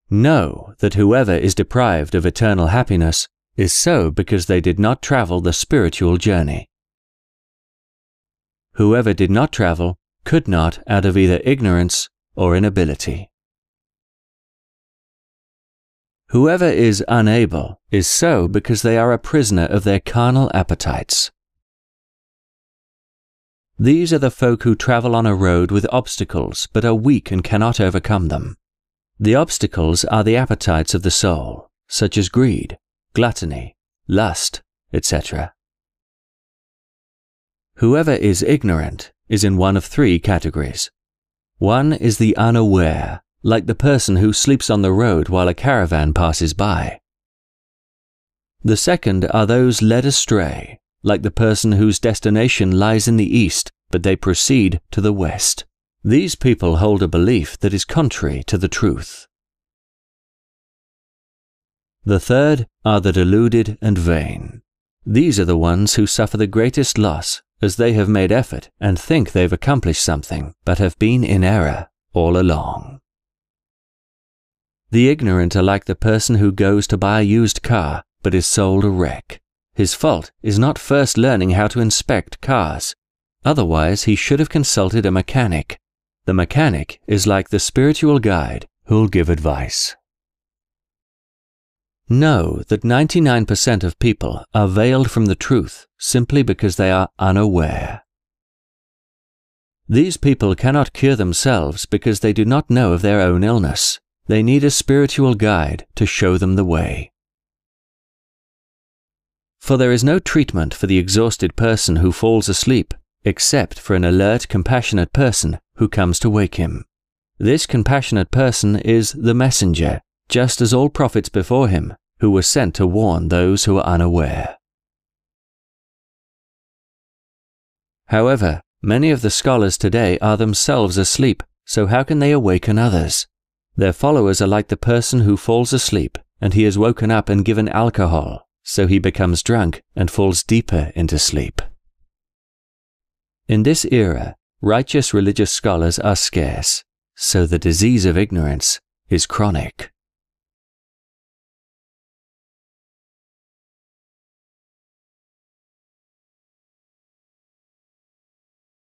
Know that whoever is deprived of eternal happiness is so because they did not travel the spiritual journey. Whoever did not travel could not out of either ignorance or inability. Whoever is unable is so because they are a prisoner of their carnal appetites. These are the folk who travel on a road with obstacles but are weak and cannot overcome them. The obstacles are the appetites of the soul, such as greed, gluttony, lust, etc. Whoever is ignorant is in one of three categories. One is the unaware, like the person who sleeps on the road while a caravan passes by. The second are those led astray, like the person whose destination lies in the east, but they proceed to the west. These people hold a belief that is contrary to the truth. The third are the deluded and vain. These are the ones who suffer the greatest loss, as they have made effort and think they've accomplished something, but have been in error all along. The ignorant are like the person who goes to buy a used car, but is sold a wreck. His fault is not first learning how to inspect cars. Otherwise, he should have consulted a mechanic. The mechanic is like the spiritual guide who'll give advice. Know that 99% of people are veiled from the truth simply because they are unaware. These people cannot cure themselves because they do not know of their own illness. They need a spiritual guide to show them the way. For there is no treatment for the exhausted person who falls asleep, except for an alert, compassionate person who comes to wake him. This compassionate person is the messenger, just as all prophets before him, who were sent to warn those who are unaware. However, many of the scholars today are themselves asleep, so how can they awaken others? Their followers are like the person who falls asleep, and he is woken up and given alcohol, so he becomes drunk and falls deeper into sleep. In this era, righteous religious scholars are scarce, so the disease of ignorance is chronic.